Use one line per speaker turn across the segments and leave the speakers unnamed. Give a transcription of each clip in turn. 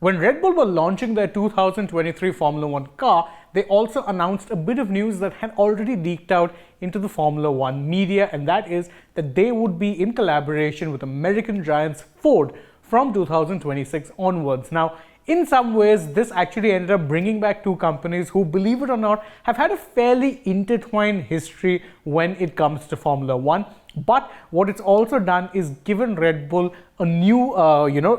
When Red Bull were launching their 2023 Formula One car, they also announced a bit of news that had already leaked out into the Formula One media, and that is that they would be in collaboration with American giants Ford from 2026 onwards. Now, in some ways, this actually ended up bringing back two companies who, believe it or not, have had a fairly intertwined history when it comes to Formula One. But what it's also done is given Red Bull a new,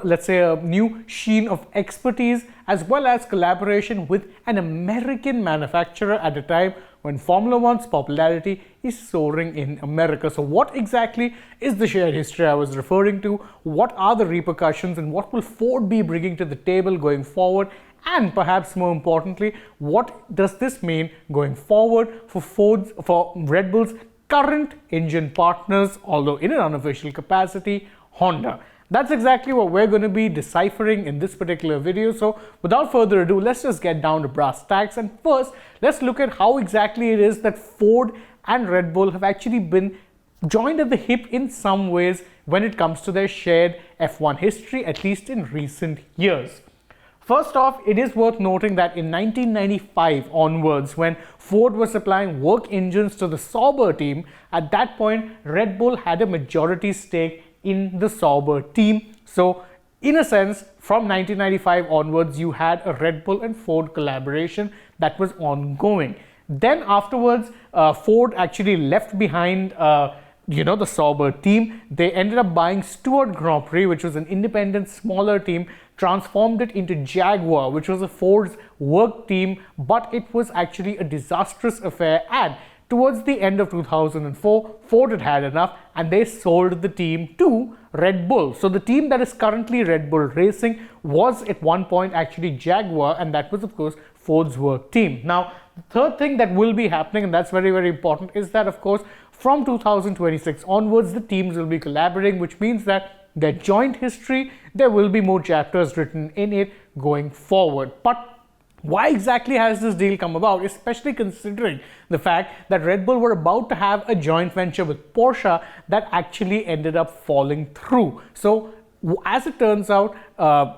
let's say a new sheen of expertise, as well as collaboration with an American manufacturer at a time when Formula One's popularity is soaring in America. So what exactly is the shared history I was referring to? What are the repercussions, and what will Ford be bringing to the table going forward? And perhaps more importantly, what does this mean going forward for Red Bull's current engine partners, although in an unofficial capacity, Honda? That's exactly what we're going to be deciphering in this particular video. So without further ado, let's just get down to brass tacks. And first, let's look at how exactly it is that Ford and Red Bull have actually been joined at the hip in some ways when it comes to their shared F1 history, at least in recent years. First off, it is worth noting that in 1995 onwards, when Ford was supplying work engines to the Sauber team, at that point, Red Bull had a majority stake in the Sauber team. So in a sense, from 1995 onwards, you had a Red Bull and Ford collaboration that was ongoing. Then afterwards, Ford actually left behind the Sauber team. They ended up buying Stewart Grand Prix, which was an independent, smaller team, transformed it into Jaguar, which was a Ford's work team, but it was actually a disastrous affair. And towards the end of 2004, Ford had enough and they sold the team to Red Bull. So the team that is currently Red Bull Racing was at one point actually Jaguar, and that was of course Ford's work team. Now, the third thing that will be happening, and that's very, very important, is that of course from 2026 onwards, the teams will be collaborating, which means that their joint history, there will be more chapters written in it going forward. But why exactly has this deal come about, especially considering the fact that Red Bull were about to have a joint venture with Porsche that actually ended up falling through? So as it turns out,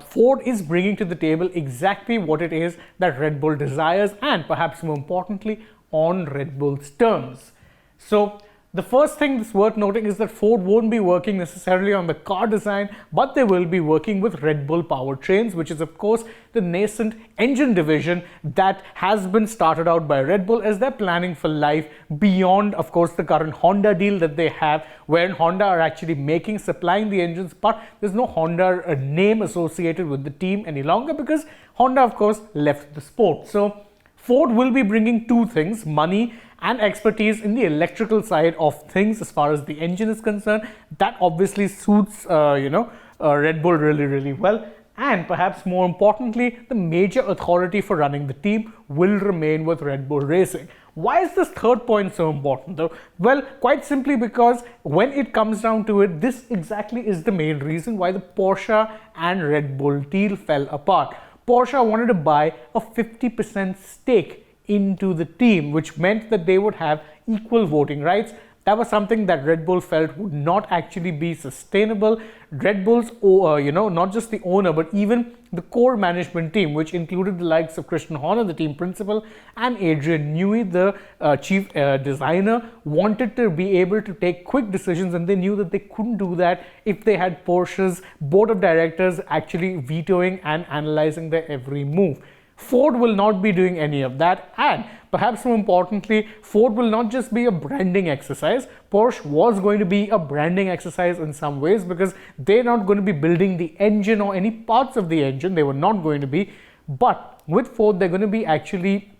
Ford is bringing to the table exactly what it is that Red Bull desires, and perhaps more importantly, on Red Bull's terms. So the first thing that's worth noting is that Ford won't be working necessarily on the car design, but they will be working with Red Bull Powertrains, which is of course the nascent engine division that has been started out by Red Bull as they're planning for life beyond, of course, the current Honda deal that they have, where Honda are actually supplying the engines, but there's no Honda name associated with the team any longer because Honda, of course, left the sport. So Ford will be bringing two things: money and expertise in the electrical side of things as far as the engine is concerned. That obviously suits Red Bull really, really well. And perhaps more importantly, the major authority for running the team will remain with Red Bull Racing. Why is this third point so important though? Well, quite simply because when it comes down to it, this exactly is the main reason why the Porsche and Red Bull deal fell apart. Porsche wanted to buy a 50% stake into the team, which meant that they would have equal voting rights. That was something that Red Bull felt would not actually be sustainable. Red Bull's, not just the owner, but even the core management team, which included the likes of Christian Horner, the team principal, and Adrian Newey, the chief designer, wanted to be able to take quick decisions, and they knew that they couldn't do that if they had Porsche's board of directors actually vetoing and analyzing their every move. Ford will not be doing any of that, and perhaps more importantly, Ford will not just be a branding exercise. Porsche was going to be a branding exercise in some ways because they're not going to be building the engine or any parts of the engine. They were not going to be. But with Ford, they're going to be actually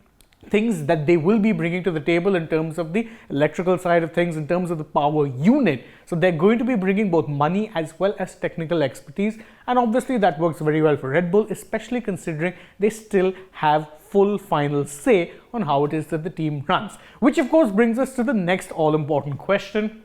things that they will be bringing to the table in terms of the electrical side of things, in terms of the power unit. So they're going to be bringing both money as well as technical expertise, and obviously that works very well for Red Bull, especially considering they still have full final say on how it is that the team runs. Which of course brings us to the next all-important question: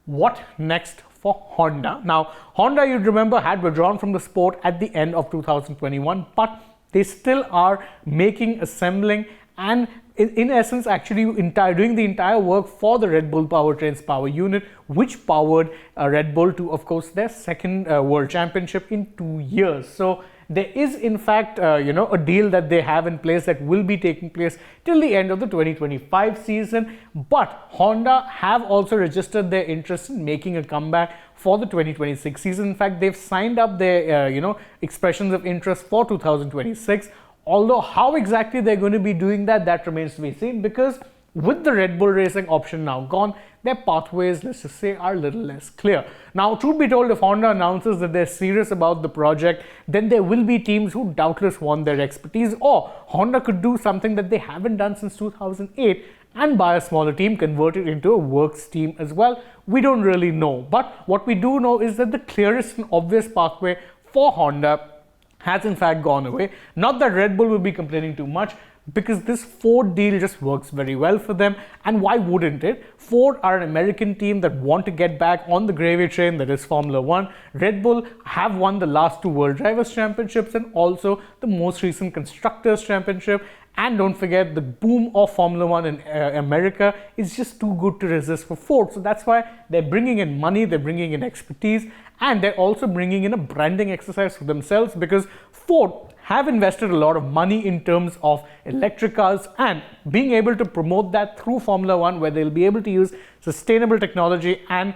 what next for Honda? Now, Honda, you'd remember, had withdrawn from the sport at the end of 2021, but they still are assembling, and in essence actually doing the entire work for the Red Bull Powertrains power unit, which powered Red Bull to, of course, their second World Championship in 2 years. So there is in fact a deal that they have in place that will be taking place till the end of the 2025 season. But Honda have also registered their interest in making a comeback for the 2026 season. In fact, they've signed up their expressions of interest for 2026. Although how exactly they're going to be doing that, that remains to be seen, because with the Red Bull Racing option now gone, their pathways, let's just say, are a little less clear. Now, truth be told, if Honda announces that they're serious about the project, then there will be teams who doubtless want their expertise, or Honda could do something that they haven't done since 2008 and buy a smaller team, convert it into a works team as well. We don't really know. But what we do know is that the clearest and obvious pathway for Honda has in fact gone away. Not that Red Bull will be complaining too much, because this Ford deal just works very well for them. And why wouldn't it? Ford are an American team that want to get back on the gravy train that is Formula One. Red Bull have won the last 2 World Drivers' Championships and also the most recent Constructors' Championship. And don't forget, the boom of Formula One in America is just too good to resist for Ford. So that's why they're bringing in money, they're bringing in expertise, and they're also bringing in a branding exercise for themselves, because Ford have invested a lot of money in terms of electric cars, and being able to promote that through Formula One, where they'll be able to use sustainable technology and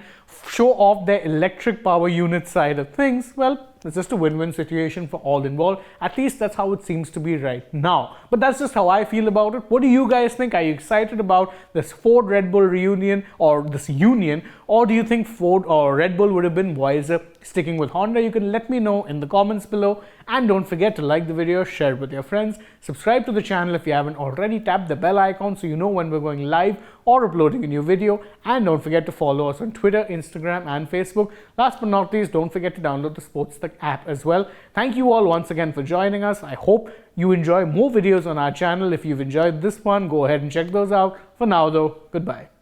show off their electric power unit side of things, well, it's just a win-win situation for all involved. At least that's how it seems to be right now. But that's just how I feel about it. What do you guys think? Are you excited about this Ford Red Bull reunion, or this union? Or do you think Ford or Red Bull would have been wiser sticking with Honda? You can let me know in the comments below. And don't forget to like the video, share it with your friends, subscribe to the channel if you haven't already, tap the bell icon so you know when we're going live or uploading a new video, and don't forget to follow us on Twitter, Instagram and Facebook. Last but not least, don't forget to download the SportsTak app as well. Thank you all once again for joining us. I hope you enjoy more videos on our channel. If you've enjoyed this one, go ahead and check those out. For now though, goodbye.